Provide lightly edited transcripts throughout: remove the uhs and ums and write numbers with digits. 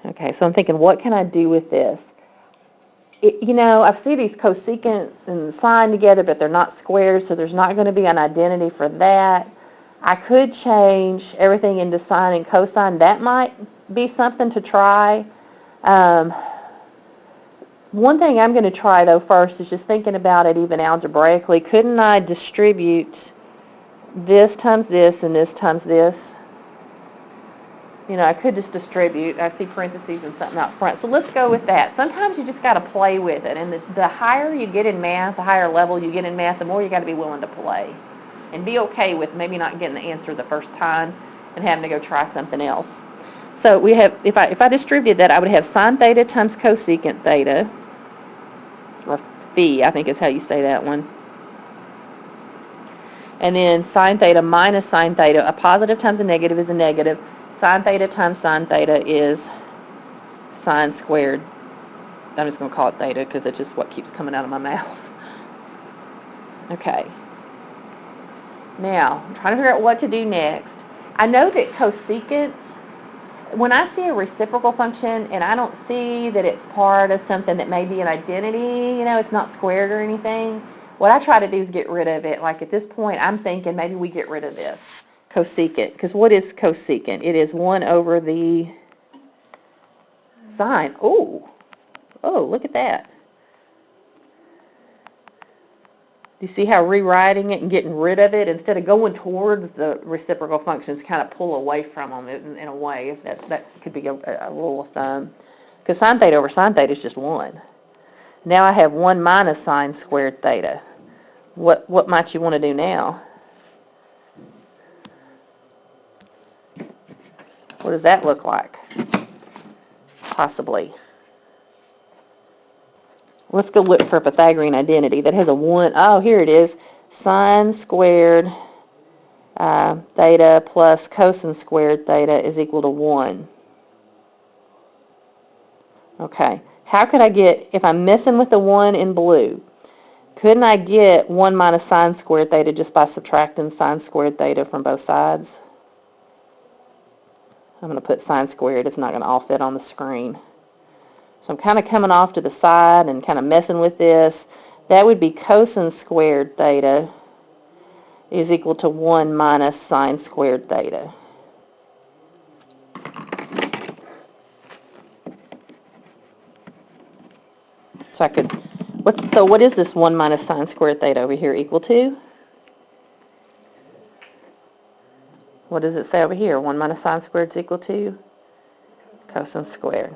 Okay, so I'm thinking, what can I do with this? I see these cosecant and sine together, but they're not squared, so there's not going to be an identity for that. I could change everything into sine and cosine. That might be something to try. One thing I'm going to try, though, first is just thinking about it even algebraically. Couldn't I distribute this times this and this times this? I could just distribute. I see parentheses and something out front. So let's go with that. Sometimes you just got to play with it. And the higher you get in math, the higher level you get in math, the more you got to be willing to play. And be okay with maybe not getting the answer the first time and having to go try something else. So we have, if I distribute that, I would have sine theta times cosecant theta, or phi, I think is how you say that one. And then sine theta minus sine theta. A positive times a negative is a negative. Sine theta times sine theta is sine squared. I'm just going to call it theta because it's just what keeps coming out of my mouth. Okay. Now, I'm trying to figure out what to do next. I know that cosecant, when I see a reciprocal function and I don't see that it's part of something that may be an identity, it's not squared or anything, what I try to do is get rid of it. Like at this point, I'm thinking maybe we get rid of this cosecant. Because what is cosecant? It is 1 over the sine. Oh, look at that. Do you see how rewriting it and getting rid of it, instead of going towards the reciprocal functions, kind of pull away from them in a way? That could be a rule of thumb. Because sine theta over sine theta is just 1. Now I have 1 minus sine squared theta. What might you want to do now? What does that look like? Possibly. Let's go look for a Pythagorean identity that has a 1. Oh, here it is. Sine squared theta plus cosine squared theta is equal to 1. Okay. How could I get, if I'm messing with the 1 in blue, couldn't I get 1 minus sine squared theta just by subtracting sine squared theta from both sides? I'm going to put sine squared. It's not going to all fit on the screen. So I'm kind of coming off to the side and kind of messing with this. That would be cosine squared theta is equal to 1 minus sine squared theta. So what is this 1 minus sine squared theta over here equal to? What does it say over here? 1 minus sine squared is equal to? Cosine squared.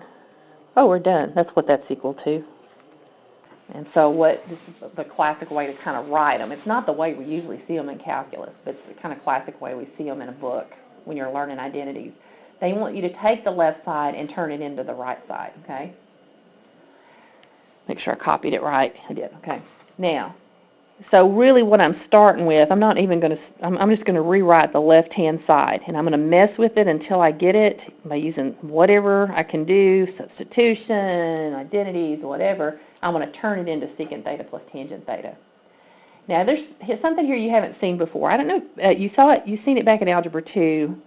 Oh, we're done. That's what that's equal to. And so this is the classic way to kind of write them. It's not the way we usually see them in calculus, but it's the kind of classic way we see them in a book when you're learning identities. They want you to take the left side and turn it into the right side, okay? Make sure I copied it right. I did, okay. Now, so really what I'm starting with, I'm just going to rewrite the left-hand side, and I'm going to mess with it until I get it by using whatever I can do, substitution, identities, whatever. I'm going to turn it into secant theta plus tangent theta. Now, there's something here you haven't seen before. I don't know, you've seen it back in Algebra 2,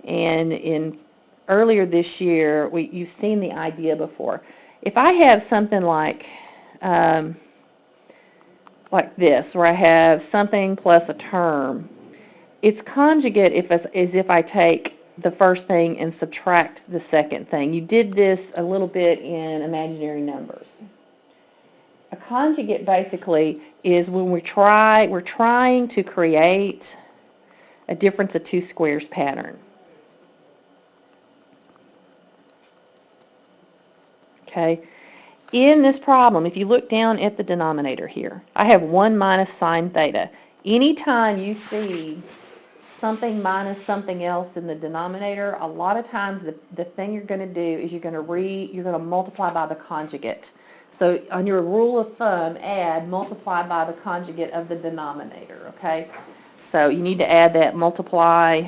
and earlier this year, you've seen the idea before. If I have something like this, where I have something plus a term, its conjugate is if I take the first thing and subtract the second thing. You did this a little bit in imaginary numbers. A conjugate basically is when we're trying to create a difference of two squares pattern. Okay. In this problem, if you look down at the denominator here, I have 1 minus sine theta. Anytime you see something minus something else in the denominator, a lot of times the thing you're going to do is you're going to multiply by the conjugate. So on your rule of thumb, multiply by the conjugate of the denominator, okay? So you need to add that multiply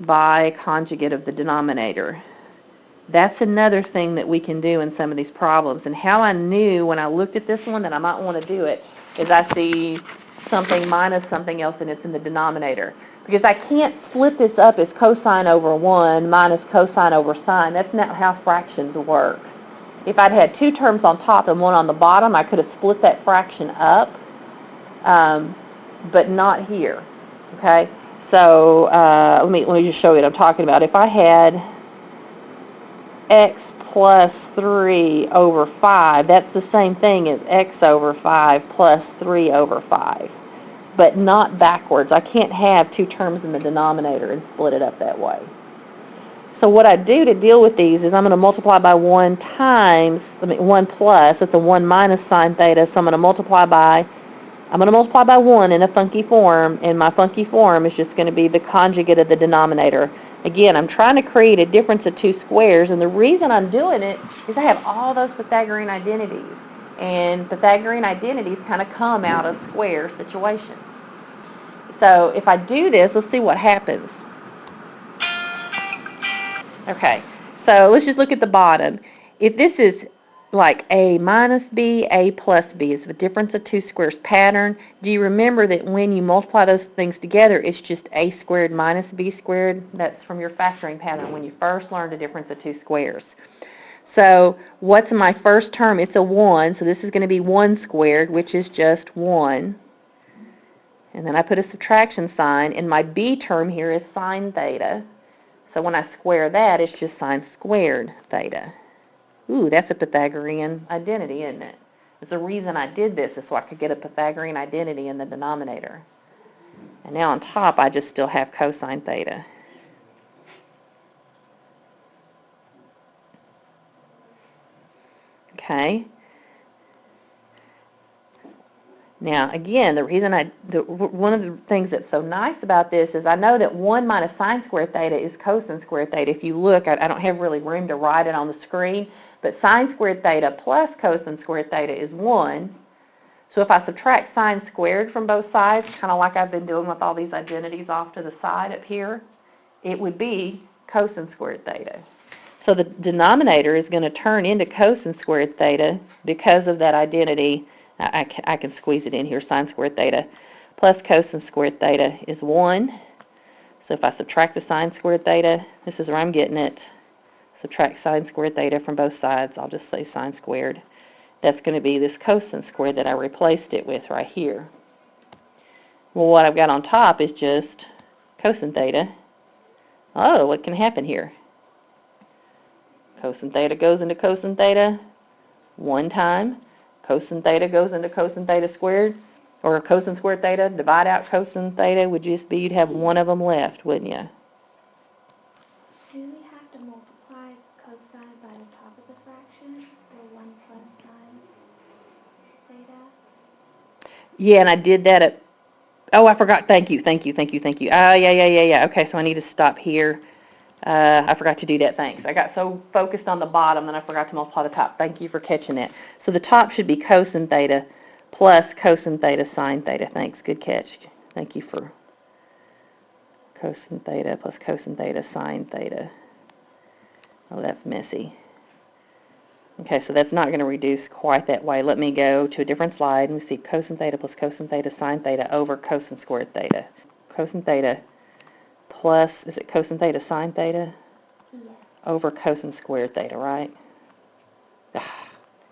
by conjugate of the denominator. That's another thing that we can do in some of these problems. And how I knew when I looked at this one that I might want to do it is I see something minus something else and it's in the denominator. Because I can't split this up as cosine over 1 minus cosine over sine. That's not how fractions work. If I'd had two terms on top and one on the bottom, I could have split that fraction up, but not here. Okay? So let me just show you what I'm talking about. If I had x plus 3 over 5, that's the same thing as x over 5 plus 3 over 5, but not backwards. I can't have two terms in the denominator and split it up that way. So what I do to deal with these is I'm going to multiply by 1 plus, it's a 1 minus sine theta, so I'm going to multiply by 1 in a funky form, and my funky form is just going to be the conjugate of the denominator. Again, I'm trying to create a difference of two squares, and the reason I'm doing it is I have all those Pythagorean identities, and Pythagorean identities kind of come out of square situations. So if I do this, let's see what happens. Okay, so let's just look at the bottom. If this is like a minus b, a plus b, it's the difference of two squares pattern. Do you remember that when you multiply those things together, it's just a squared minus b squared? That's from your factoring pattern when you first learned a difference of two squares. So what's my first term? It's a 1, so this is going to be 1 squared, which is just 1. And then I put a subtraction sign, and my b term here is sine theta. So when I square that, it's just sine squared theta. Ooh, that's a Pythagorean identity, isn't it? There's a reason I did this, is so I could get a Pythagorean identity in the denominator. And now on top, I just still have cosine theta. Okay. Now, again, the reason one of the things that's so nice about this is I know that 1 minus sine squared theta is cosine squared theta. If you look, I don't have really room to write it on the screen, but sine squared theta plus cosine squared theta is 1. So if I subtract sine squared from both sides, kind of like I've been doing with all these identities off to the side up here, it would be cosine squared theta. So the denominator is going to turn into cosine squared theta because of that identity. I can squeeze it in here. Sine squared theta plus cosine squared theta is 1. So if I subtract the sine squared theta, this is where I'm getting it. Subtract sine squared theta from both sides. I'll just say sine squared. That's going to be this cosine squared that I replaced it with right here. Well, what I've got on top is just cosine theta. Oh, what can happen here? Cosine theta goes into cosine theta one time. Cosine theta goes into cosine theta squared, or cosine squared theta, divide out cosine theta would just be, you'd have one of them left, wouldn't you? Do we have to multiply cosine by the top of the fraction, or 1 plus sine theta? Yeah, and I did that at, oh, I forgot, thank you. Oh, yeah. Okay, so I need to stop here. I forgot to do that, thanks. I got so focused on the bottom that I forgot to multiply the top. Thank you for catching that. So the top should be cosine theta plus cosine theta sine theta. Thanks, good catch. Thank you for cosine theta plus cosine theta sine theta. Oh, that's messy. Okay, so that's not going to reduce quite that way. Let me go to a different slide and we see cosine theta plus cosine theta sine theta over cosine squared theta. Cosine theta plus, is it cosine theta sine theta? Yes. Over cosine squared theta, right?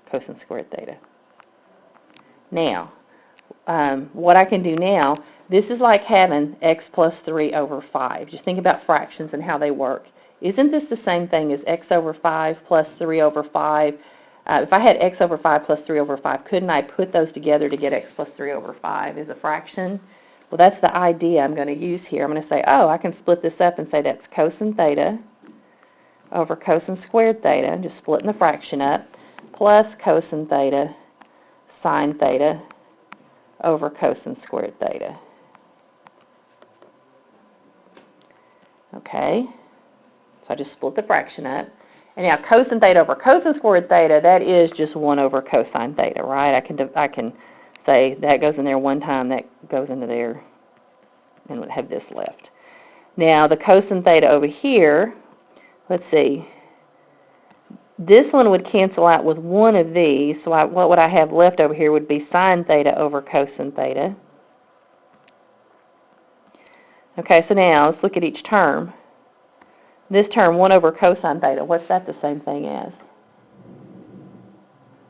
Cosine squared theta. Now, what I can do now, this is like having x plus 3 over 5. Just think about fractions and how they work. Isn't this the same thing as x over 5 plus 3 over 5? If I had x over 5 plus 3 over 5, couldn't I put those together to get x plus 3 over 5 as a fraction? Well, that's the idea I'm going to use here. I'm going to say, oh, I can split this up and say that's cosine theta over cosine squared theta, I'm just splitting the fraction up, plus cosine theta sine theta over cosine squared theta. Okay, so I just split the fraction up. And now cosine theta over cosine squared theta, that is just 1 over cosine theta, right? I can say that goes in there one time, that goes into there, and would have this left. Now the cosine theta over here, let's see, this one would cancel out with one of these, so what would I have left over here would be sine theta over cosine theta. Okay, so now let's look at each term. This term, 1 over cosine theta, what's that the same thing as?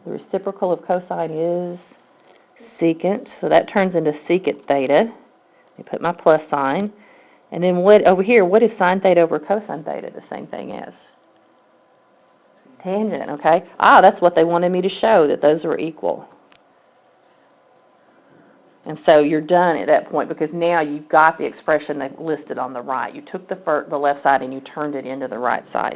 The reciprocal of cosine is secant, so that turns into secant theta. Let me put my plus sign. And then what over here, what is sine theta over cosine theta the same thing as? Tangent, okay? That's what they wanted me to show, that those were equal. And so you're done at that point because now you've got the expression they've listed on the right. You took the left side and you turned it into the right side.